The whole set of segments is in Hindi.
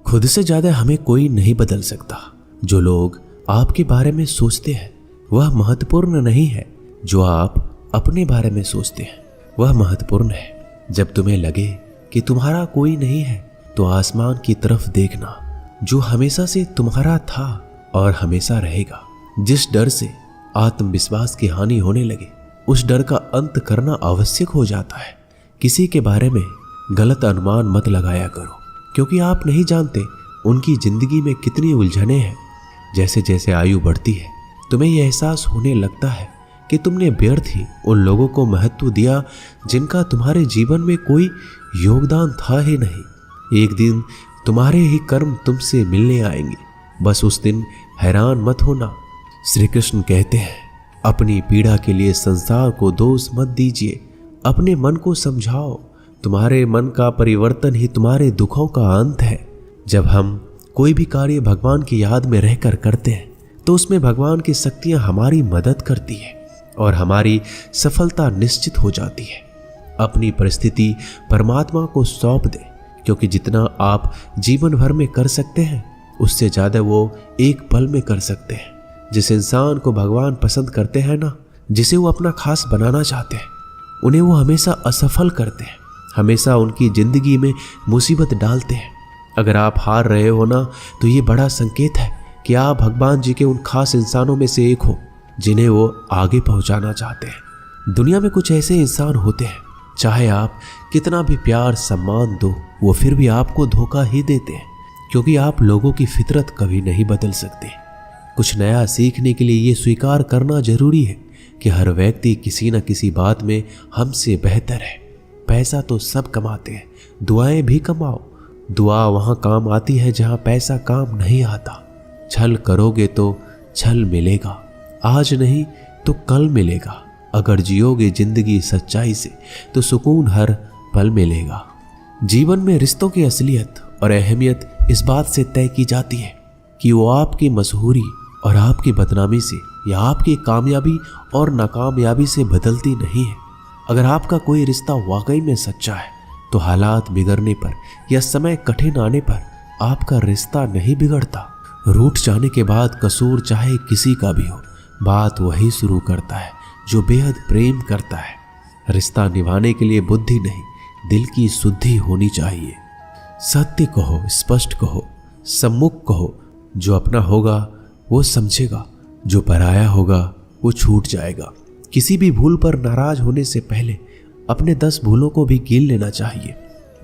खुद से ज्यादा हमें कोई नहीं बदल सकता। जो लोग आपके बारे में सोचते हैं वह महत्वपूर्ण नहीं है, जो आप अपने बारे में सोचते हैं वह महत्वपूर्ण है। जब तुम्हें लगे कि तुम्हारा कोई नहीं है तो आसमान की तरफ देखना, जो हमेशा से तुम्हारा था और हमेशा रहेगा। जिस डर से आत्मविश्वास की हानि होने लगे उस डर का अंत करना आवश्यक हो जाता है। किसी के बारे में गलत अनुमान मत लगाया करो, क्योंकि आप नहीं जानते उनकी जिंदगी में कितनी उलझनें हैं। जैसे जैसे आयु बढ़ती है तुम्हें यह एहसास होने लगता है कि तुमने व्यर्थ ही उन लोगों को महत्व दिया जिनका तुम्हारे जीवन में कोई योगदान था ही नहीं। एक दिन तुम्हारे ही कर्म तुमसे मिलने आएंगे, बस उस दिन हैरान मत होना। श्री कृष्ण कहते हैं, अपनी पीड़ा के लिए संसार को दोष मत दीजिए, अपने मन को समझाओ। तुम्हारे मन का परिवर्तन ही तुम्हारे दुखों का अंत है। जब हम कोई भी कार्य भगवान की याद में रहकर करते हैं तो उसमें भगवान की शक्तियां हमारी मदद करती है और हमारी सफलता निश्चित हो जाती है। अपनी परिस्थिति परमात्मा को सौंप दें, क्योंकि जितना आप जीवन भर में कर सकते हैं उससे ज़्यादा वो एक पल में कर सकते हैं। जिस इंसान को भगवान पसंद करते हैं ना, जिसे वो अपना खास बनाना चाहते हैं, उन्हें वो हमेशा असफल करते हैं, हमेशा उनकी जिंदगी में मुसीबत डालते हैं। अगर आप हार रहे हो ना, तो ये बड़ा संकेत है कि आप भगवान जी के उन खास इंसानों में से एक हो जिन्हें वो आगे पहुंचाना चाहते हैं। दुनिया में कुछ ऐसे इंसान होते हैं, चाहे आप कितना भी प्यार सम्मान दो, वो फिर भी आपको धोखा ही देते हैं, क्योंकि आप लोगों की फितरत कभी नहीं बदल सकते। कुछ नया सीखने के लिए ये स्वीकार करना जरूरी है कि हर व्यक्ति किसी न किसी बात में हमसे बेहतर है। पैसा तो सब कमाते हैं, दुआएं भी कमाओ। दुआ वहां काम आती है जहां पैसा काम नहीं आता। छल करोगे तो छल मिलेगा, आज नहीं तो कल मिलेगा। अगर जियोगे जिंदगी सच्चाई से तो सुकून हर पल मिलेगा। जीवन में रिश्तों की असलियत और अहमियत इस बात से तय की जाती है कि वो आपकी मशहूरी और आपकी बदनामी से या आपकी कामयाबी और नाकामयाबी से बदलती नहीं है। अगर आपका कोई रिश्ता वाकई में सच्चा है तो हालात बिगड़ने पर या समय कठिन आने पर आपका रिश्ता नहीं बिगड़ता। रूठ जाने के बाद कसूर चाहे किसी का भी हो, बात वही शुरू करता है जो बेहद प्रेम करता है। रिश्ता निभाने के लिए बुद्धि नहीं, दिल की शुद्धि होनी चाहिए। सत्य कहो, स्पष्ट कहो, सम्मुख कहो। जो अपना होगा वो समझेगा, जो पराया होगा वो छूट जाएगा। किसी भी भूल पर नाराज होने से पहले अपने 10 भूलों को भी गिन लेना चाहिए।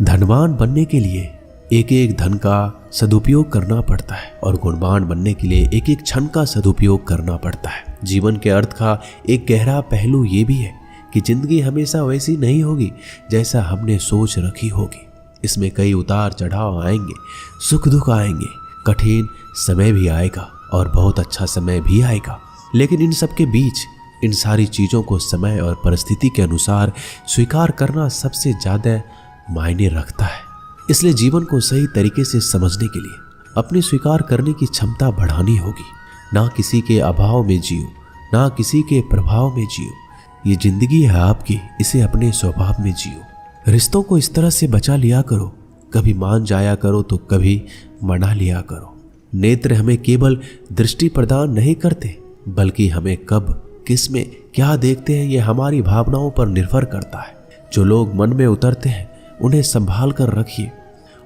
धनवान बनने के लिए एक एक धन का सदुपयोग करना पड़ता है और गुणवान बनने के लिए एक एक क्षण का सदुपयोग करना पड़ता है। जीवन के अर्थ का एक गहरा पहलू ये भी है कि जिंदगी हमेशा वैसी नहीं होगी जैसा हमने सोच रखी होगी। इसमें कई उतार चढ़ाव आएंगे, सुख दुख आएंगे, कठिन समय भी आएगा और बहुत अच्छा समय भी आएगा। लेकिन इन सब के बीच इन सारी चीज़ों को समय और परिस्थिति के अनुसार स्वीकार करना सबसे ज़्यादा मायने रखता है। इसलिए जीवन को सही तरीके से समझने के लिए अपनी स्वीकार करने की क्षमता बढ़ानी होगी। ना किसी के अभाव में जियो, ना किसी के प्रभाव में जियो। ये जिंदगी है आपकी, इसे अपने स्वभाव में जियो। रिश्तों को इस तरह से बचा लिया करो, कभी मान जाया करो तो कभी मना लिया करो। नेत्र हमें केवल दृष्टि प्रदान नहीं करते, बल्कि हमें कब किस में क्या देखते हैं यह हमारी भावनाओं पर निर्भर करता है। जो लोग मन में उतरते हैं उन्हें संभाल कर रखिए,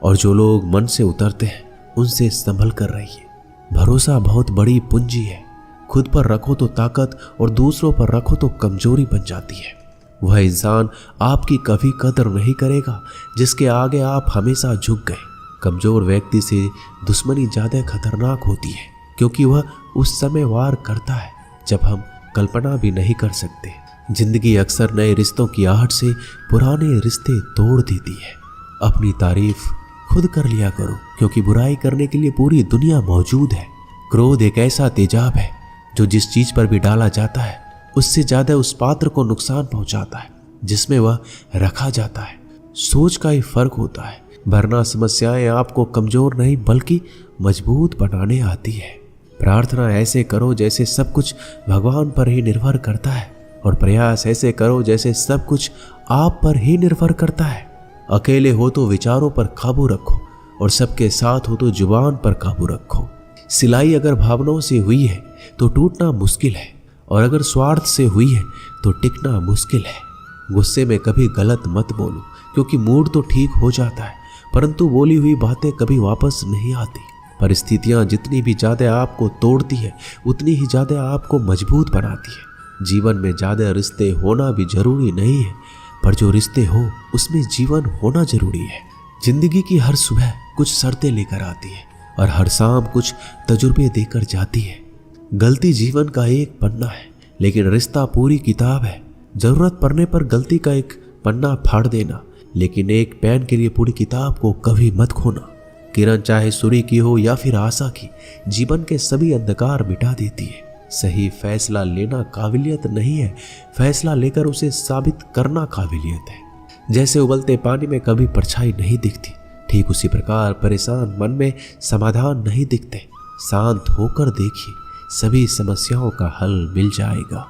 और जो लोग मन से उतरते हैं उनसे संभल कर रहिए। भरोसा बहुत बड़ी पूंजी है। खुद पर रखो तो ताकत और दूसरों पर रखो तो कमजोरी बन जाती है। वह इंसान आपकी कभी कदर नहीं करेगा जिसके आगे आप हमेशा झुक गए। कमजोर व्यक्ति से दुश्मनी ज्यादा खतरनाक होती है, क्योंकि वह उस समय वार करता है जब हम कल्पना भी नहीं कर सकते। जिंदगी अक्सर नए रिश्तों की आहट से पुराने रिश्ते तोड़ देती है। अपनी तारीफ खुद कर लिया करो, क्योंकि बुराई करने के लिए पूरी दुनिया मौजूद है। क्रोध एक ऐसा तेजाब है जो जिस चीज पर भी डाला जाता है उससे ज्यादा उस पात्र को नुकसान पहुंचाता है जिसमें वह रखा जाता है। सोच का ही फर्क होता है, वरना समस्याएं आपको कमजोर नहीं बल्कि मजबूत बनाने आती है। प्रार्थना ऐसे करो जैसे सब कुछ भगवान पर ही निर्भर करता है, और प्रयास ऐसे करो जैसे सब कुछ आप पर ही निर्भर करता है। अकेले हो तो विचारों पर काबू रखो और सबके साथ हो तो जुबान पर काबू रखो। सिलाई अगर भावनाओं से हुई है तो टूटना मुश्किल है, और अगर स्वार्थ से हुई है तो टिकना मुश्किल है। गुस्से में कभी गलत मत बोलो, क्योंकि मूड तो ठीक हो जाता है, परंतु बोली हुई बातें कभी वापस नहीं आती। परिस्थितियां जितनी भी ज्यादा आपको तोड़ती है, उतनी ही ज्यादा आपको मजबूत बनाती है। जीवन में ज्यादा रिश्ते होना भी जरूरी नहीं है, पर जो रिश्ते हो उसमें जीवन होना जरूरी है। जिंदगी की हर सुबह कुछ शर्तें लेकर आती है और हर शाम कुछ तजुर्बे देकर जाती है। गलती जीवन का एक पन्ना है, लेकिन रिश्ता पूरी किताब है। जरूरत पड़ने पर गलती का एक पन्ना फाड़ देना, लेकिन एक पेन के लिए पूरी किताब को कभी मत खोना। किरण चाहे सूर्य की हो या फिर आशा की, जीवन के सभी अंधकार मिटा देती है। सही फैसला लेना काबिलियत नहीं है, फैसला लेकर उसे साबित करना काबिलियत है। जैसे उबलते पानी में कभी परछाई नहीं दिखती, ठीक उसी प्रकार परेशान मन में समाधान नहीं दिखते। शांत होकर देखिए, सभी समस्याओं का हल मिल जाएगा।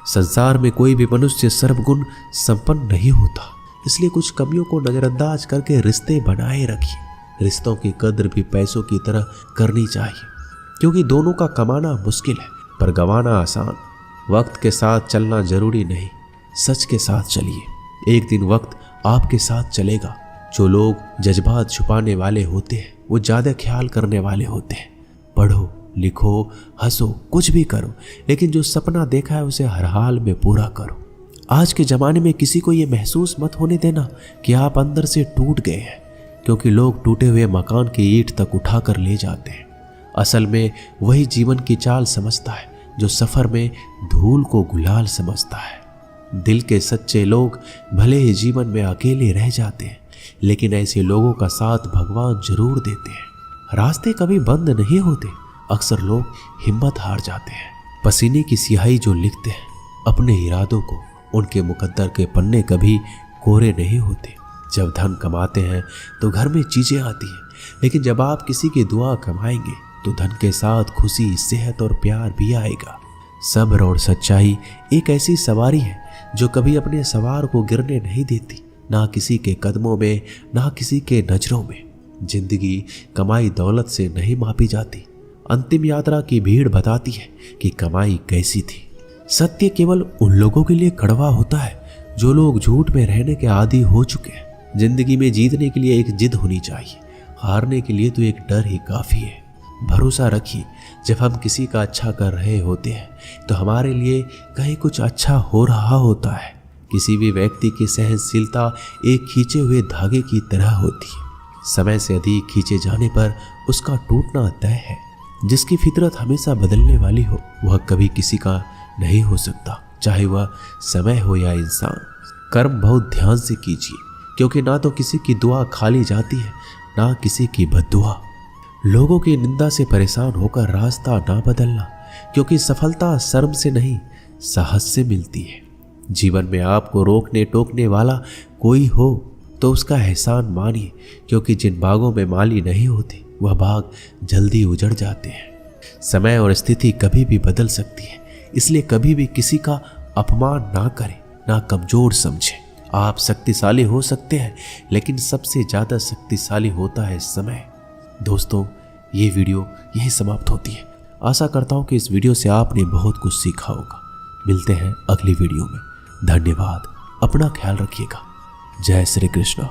संसार में कोई भी मनुष्य सर्वगुण संपन्न नहीं होता, इसलिए कुछ कमियों को नजरअंदाज करके रिश्ते बनाए रखिए। रिश्तों की कद्र भी पैसों की तरह करनी चाहिए, क्योंकि दोनों का कमाना मुश्किल है पर गंवाना आसान। वक्त के साथ चलना जरूरी नहीं, सच के साथ चलिए। एक दिन वक्त आपके साथ चलेगा। जो लोग जज्बात छुपाने वाले होते हैं वो ज्यादा ख्याल करने वाले होते हैं। पढ़ो, लिखो, हंसो, कुछ भी करो, लेकिन जो सपना देखा है उसे हर हाल में पूरा करो। आज के ज़माने में किसी को ये महसूस मत होने देना कि आप अंदर से टूट गए हैं, क्योंकि लोग टूटे हुए मकान की ईंट तक उठा कर ले जाते हैं। असल में वही जीवन की चाल समझता है जो सफ़र में धूल को गुलाल समझता है। दिल के सच्चे लोग भले ही जीवन में अकेले रह जाते हैं, लेकिन ऐसे लोगों का साथ भगवान जरूर देते हैं। रास्ते कभी बंद नहीं होते, अक्सर लोग हिम्मत हार जाते हैं। पसीने की स्याही जो लिखते हैं अपने इरादों को, उनके मुकद्दर के पन्ने कभी कोरे नहीं होते। जब धन कमाते हैं तो घर में चीजें आती हैं, लेकिन जब आप किसी की दुआ कमाएंगे तो धन के साथ खुशी, सेहत और प्यार भी आएगा। सब्र और सच्चाई एक ऐसी सवारी है जो कभी अपने सवार को गिरने नहीं देती, ना किसी के कदमों में, ना किसी के नजरों में। जिंदगी कमाई दौलत से नहीं मापी जाती। अंतिम यात्रा की भीड़ बताती है कि कमाई कैसी थी। सत्य केवल उन लोगों के लिए कड़वा होता है जो लोग झूठ में रहने के आदी हो चुके हैं। जिंदगी में जीतने के लिए एक जिद होनी चाहिए, हारने के लिए तो एक डर ही काफी है। भरोसा रखिए, जब हम किसी का अच्छा कर रहे होते हैं तो हमारे लिए कहीं कुछ अच्छा हो रहा होता है। किसी भी व्यक्ति की सहनशीलता एक खींचे हुए धागे की तरह होती है। समय से अधिक खींचे जाने पर उसका टूटना तय है। जिसकी फितरत हमेशा बदलने वाली हो वह कभी किसी का नहीं हो सकता, चाहे वह समय हो या इंसान। कर्म बहुत ध्यान से कीजिए, क्योंकि ना तो किसी की दुआ खाली जाती है, ना किसी की बद्दुआ। लोगों की निंदा से परेशान होकर रास्ता ना बदलना, क्योंकि सफलता शर्म से नहीं साहस से मिलती है। जीवन में आपको रोकने टोकने वाला कोई हो तो उसका एहसान मानिए, क्योंकि जिन बागों में माली नहीं होते वह बाग जल्दी उजड़ जाते हैं। समय और स्थिति कभी भी बदल सकती है, इसलिए कभी भी किसी का अपमान ना करें, ना कमजोर समझें। आप शक्तिशाली हो सकते हैं, लेकिन सबसे ज्यादा शक्तिशाली होता है समय। दोस्तों, ये वीडियो यही समाप्त होती है। आशा करता हूँ कि इस वीडियो से आपने बहुत कुछ सीखा होगा। मिलते हैं अगली वीडियो में। धन्यवाद। अपना ख्याल रखिएगा। जय श्री कृष्ण।